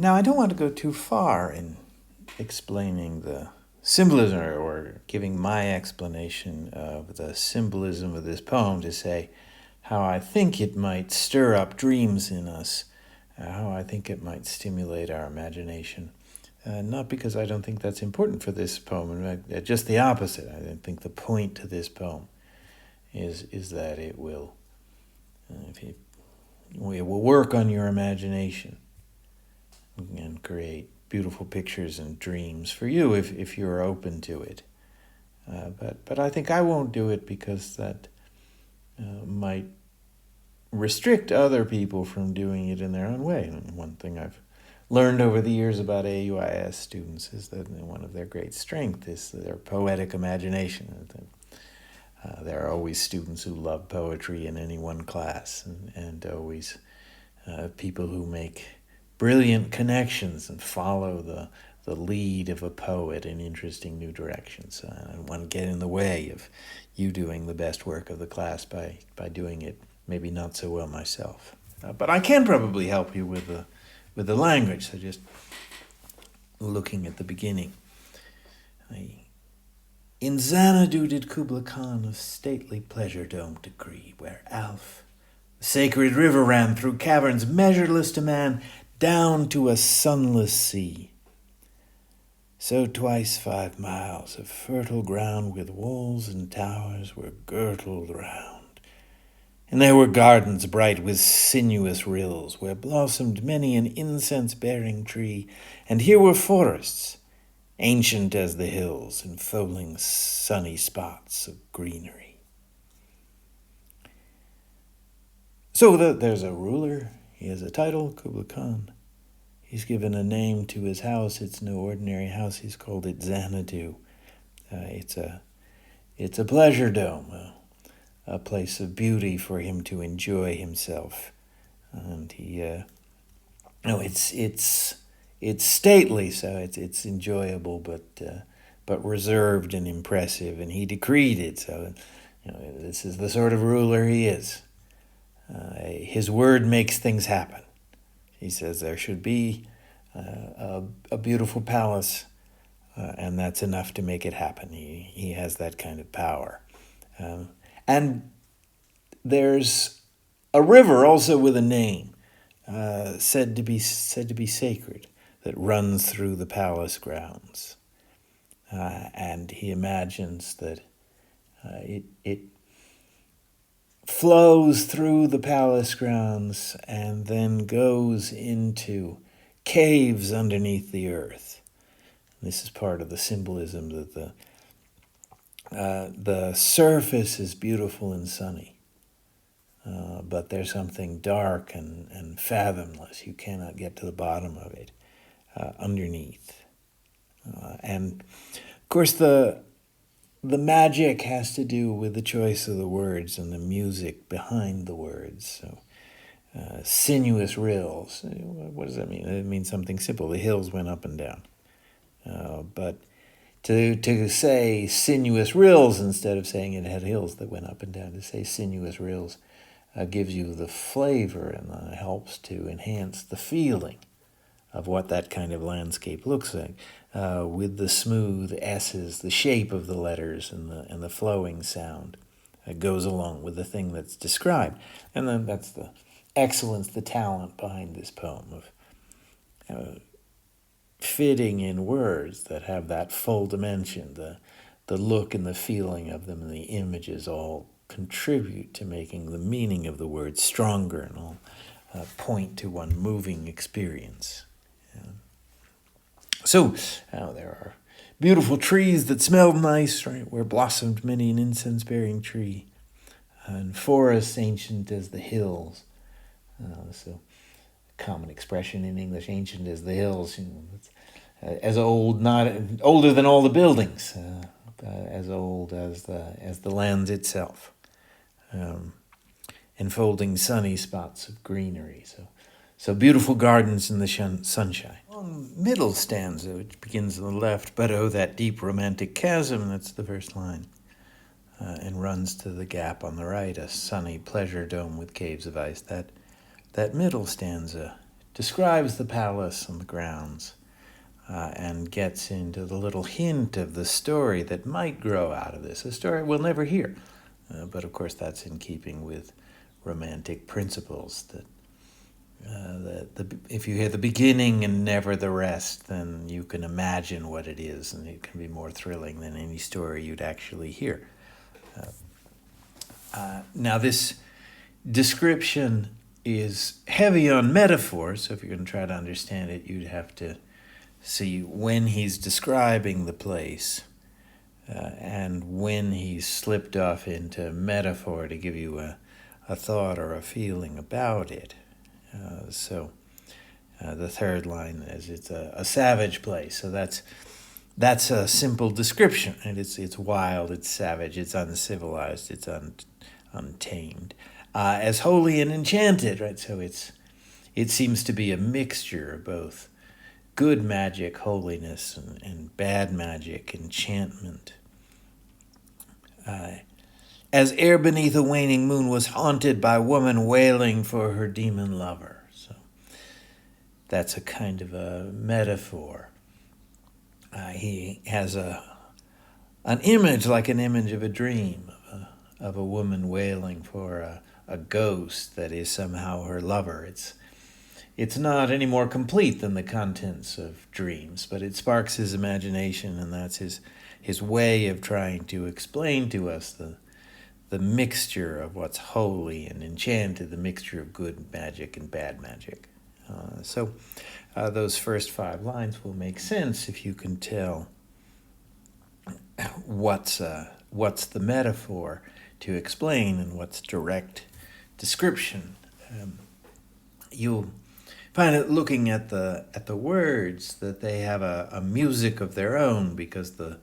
Now, I don't want to go too far in explaining the symbolism or giving my explanation of the symbolism of this poem to say how I think it might stir up dreams in us, how I think it might stimulate our imagination. Not because I don't think that's important for this poem, in fact, just the opposite. I think the point to this poem is that it will work on your imagination and create beautiful pictures and dreams for you if you're open to it. But I think I won't do it because that might restrict other people from doing it in their own way. And one thing I've learned over the years about AUIS students is that one of their great strengths is their poetic imagination. There are always students who love poetry in any one class, and always people who make brilliant connections and follow the lead of a poet in interesting new directions. I don't want to get in the way of you doing the best work of the class by doing it maybe not so well myself. But I can probably help you with the language, so just looking at the beginning. In Xanadu did Kubla Khan of stately pleasure dome decree, where Alf, the sacred river, ran through caverns measureless to man, down to a sunless sea. So twice 5 miles of fertile ground with walls and towers were girdled round. And there were gardens bright with sinuous rills, where blossomed many an incense-bearing tree, and here were forests, ancient as the hills, enfolding sunny spots of greenery. So there's a ruler, he has a title, Kubla Khan. He's given a name to his house. It's no ordinary house. He's called it Xanadu. It's a pleasure dome, a place of beauty for him to enjoy himself. And it's stately, so it's enjoyable, but reserved and impressive. And he decreed it. So, this is the sort of ruler he is. His word makes things happen. He says there should be a beautiful palace, and that's enough to make it happen. He has that kind of power. And there's a river also with a name, said to be sacred, that runs through the palace grounds. And he imagines that it flows through the palace grounds and then goes into caves underneath the earth. This is part of the symbolism that the surface is beautiful and sunny, but there's something dark and fathomless. You cannot get to the bottom of it underneath. And of course the magic has to do with the choice of the words and the music behind the words. So, sinuous rills. What does that mean? It means something simple. The hills went up and down. But to say sinuous rills instead of saying it had hills that went up and down, to say sinuous rills gives you the flavor and helps to enhance the feeling of what that kind of landscape looks like, with the smooth S's, the shape of the letters, and the flowing sound that goes along with the thing that's described. And then that's the excellence, the talent behind this poem of fitting in words that have that full dimension, the look and the feeling of them and the images all contribute to making the meaning of the words stronger and all point to one moving experience. So there are beautiful trees that smell nice, right, where blossomed many an incense-bearing tree, and forests ancient as the hills. So a common expression in English, ancient as the hills, as old, not older than all the buildings, as old as the land itself, enfolding sunny spots of greenery. So beautiful gardens in the sunshine. Middle stanza, which begins on the left, but oh, that deep romantic chasm, that's the first line, and runs to the gap on the right, a sunny pleasure dome with caves of ice. That middle stanza describes the palace and the grounds, and gets into the little hint of the story that might grow out of this, a story we'll never hear. But of course, that's in keeping with romantic principles that if you hear the beginning and never the rest, then you can imagine what it is, and it can be more thrilling than any story you'd actually hear. Now, this description is heavy on metaphor, so if you're going to try to understand it, you'd have to see when he's describing the place and when he's slipped off into metaphor to give you a thought or a feeling about it. So the third line is it's a savage place. So that's a simple description, and it's wild, it's savage, it's uncivilized, it's untamed, as holy and enchanted, right? So it seems to be a mixture of both good magic, holiness, and bad magic, enchantment. As air beneath a waning moon was haunted by woman wailing for her demon lover. So that's a kind of a metaphor. He has an image, like an image of a dream, of a woman wailing for a ghost that is somehow her lover. It's not any more complete than the contents of dreams, but it sparks his imagination, and that's his way of trying to explain to us the mixture of what's holy and enchanted, the mixture of good magic and bad magic. So those first 5 lines will make sense if you can tell what's the metaphor to explain and what's direct description. You'll find it looking at the words that they have a music of their own, because the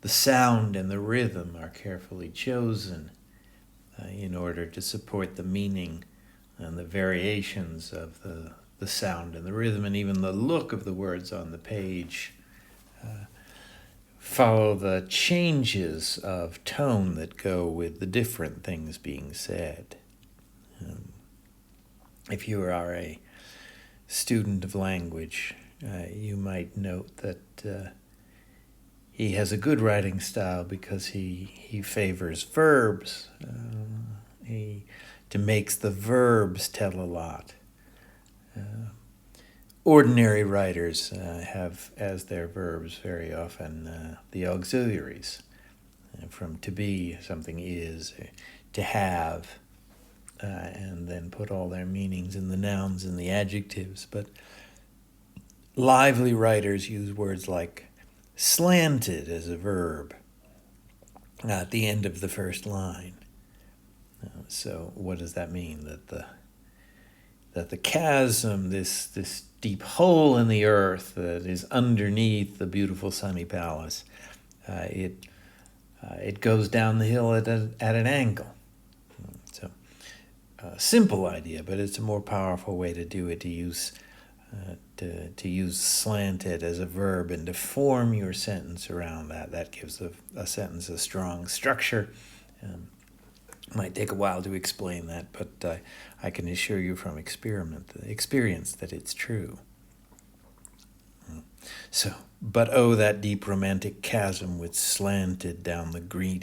sound and the rhythm are carefully chosen in order to support the meaning and the variations of the sound and the rhythm, and even the look of the words on the page follow the changes of tone that go with the different things being said. If you are a student of language, you might note that he has a good writing style because he favors verbs. He makes the verbs tell a lot. Ordinary writers have as their verbs very often the auxiliaries. From to be, something is, to have, and then put all their meanings in the nouns and the adjectives. But lively writers use words like slanted as a verb at the end of the first line. So what does that mean? That the chasm, this deep hole in the earth that is underneath the beautiful sunny palace, it goes down the hill at an angle. So a simple idea, but it's a more powerful way to do it, to use slanted as a verb and to form your sentence around that. That gives a sentence a strong structure. Might take a while to explain that, but I can assure you from experience that it's true. So, but oh, that deep romantic chasm which slanted down the green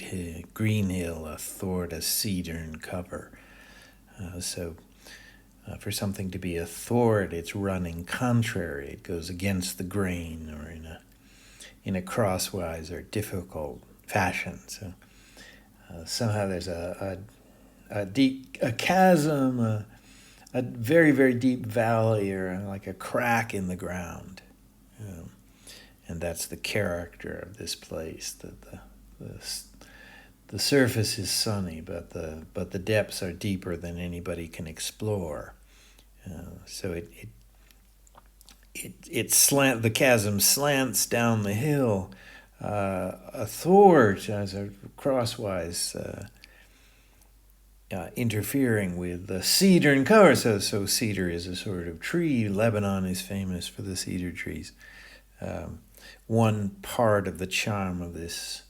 hill athwart a cedern cover. For something to be athwart, it's running contrary. It goes against the grain, or in a crosswise or difficult fashion. So somehow there's a chasm, a very, very deep valley, or like a crack in the ground. And that's the character of this place. The surface is sunny, but the depths are deeper than anybody can explore. So the chasm slants down the hill, athwart as a crosswise, interfering with the cedar and cover. So cedar is a sort of tree. Lebanon is famous for the cedar trees. One part of the charm of this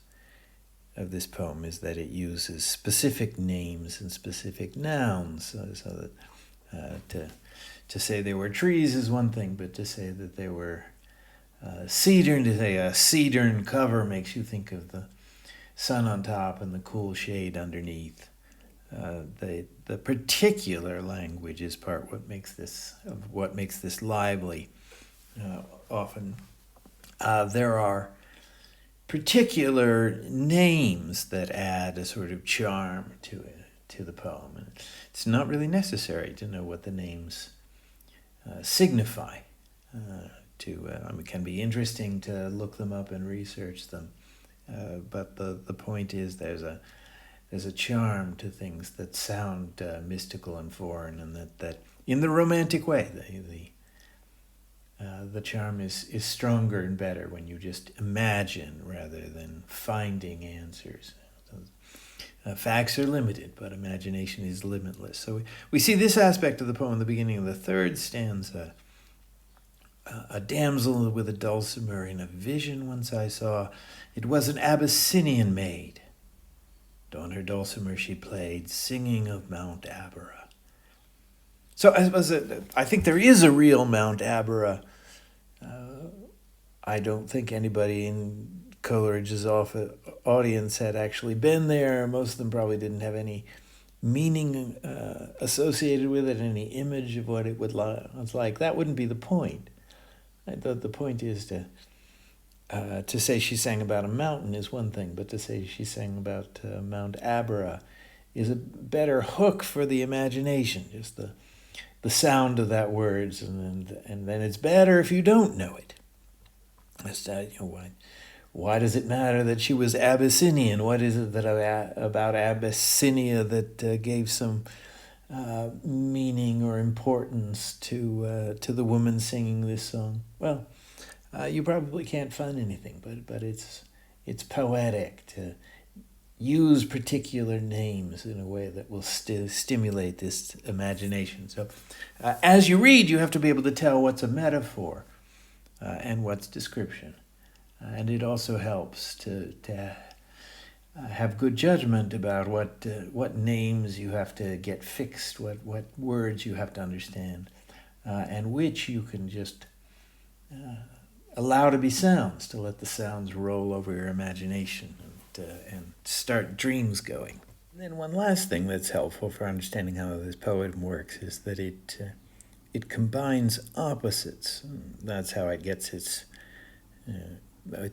poem is that it uses specific names and specific nouns, so that To say they were trees is one thing, but to say that they were cedar, and to say a cedar cover makes you think of the sun on top and the cool shade underneath. The particular language is what makes this lively. Often there are particular names that add a sort of charm to the poem, and it's not really necessary to know what the names signify. It can be interesting to look them up and research them, but the point is there's a charm to things that sound mystical and foreign, and that in the romantic way, the charm is stronger and better when you just imagine rather than finding answers. Facts are limited, but imagination is limitless. So we see this aspect of the poem in the beginning of the third stanza. A damsel with a dulcimer in a vision once I saw. It was an Abyssinian maid. On her dulcimer she played, singing of Mount Abora. So I think there is a real Mount Abora. I don't think anybody in Coleridge's audience had actually been there. Most of them probably didn't have any meaning associated with it, any image of what it was like. That wouldn't be the point. I thought the point is to say she sang about a mountain is one thing, but to say she sang about Mount Abora is a better hook for the imagination, just the sound of that words, and then it's better if you don't know it. Why does it matter that she was Abyssinian? What is it about Abyssinia that gave some meaning or importance to the woman singing this song? Well, you probably can't find anything, but it's poetic to use particular names in a way that will stimulate this imagination. So as you read, you have to be able to tell what's a metaphor and what's description. And it also helps to have good judgment about what names you have to get fixed, what words you have to understand, and which you can just allow to be sounds, to let the sounds roll over your imagination and start dreams going. And then one last thing that's helpful for understanding how this poem works is that it combines opposites. That's how it gets its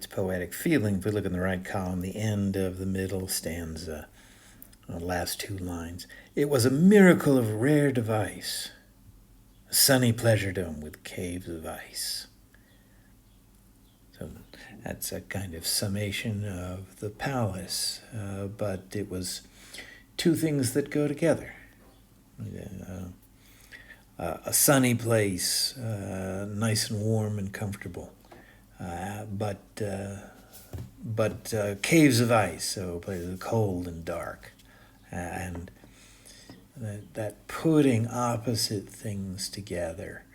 poetic feeling. If we look in the right column, the end of the middle stanza, last two lines. It was a miracle of rare device, a sunny pleasure dome with caves of ice. So that's a kind of summation of the palace, but it was two things that go together. A sunny place, nice and warm and comfortable, but caves of ice, so places cold and dark, and that putting opposite things together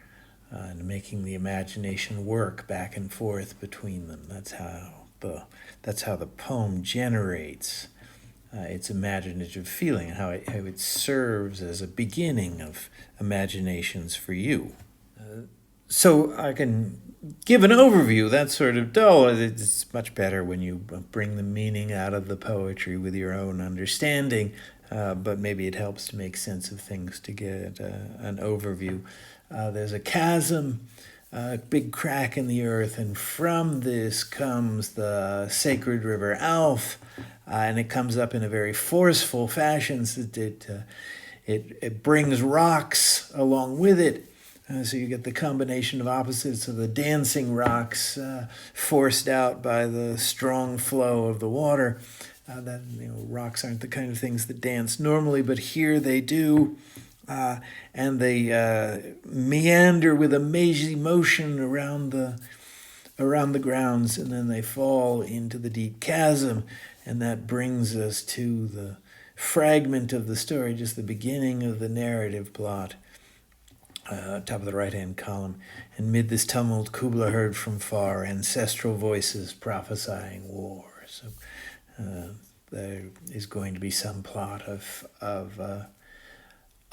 and making the imagination work back and forth between them. That's how the poem generates its imaginative feeling, and how it serves as a beginning of imaginations for you. So I can give an overview. That's sort of dull. It's much better when you bring the meaning out of the poetry with your own understanding, but maybe it helps to make sense of things to get an overview. There's a chasm, a big crack in the earth, and from this comes the sacred river Alf, and it comes up in a very forceful fashion. So it brings rocks along with it. So you get the combination of opposites of the dancing rocks forced out by the strong flow of the water. Rocks aren't the kind of things that dance normally, but here they do. And they meander with amazing motion around the grounds, and then they fall into the deep chasm, and that brings us to the fragment of the story, just the beginning of the narrative plot. Top of the right-hand column. And mid this tumult, Kubla heard from far ancestral voices prophesying war. So there is going to be some plot of a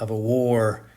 war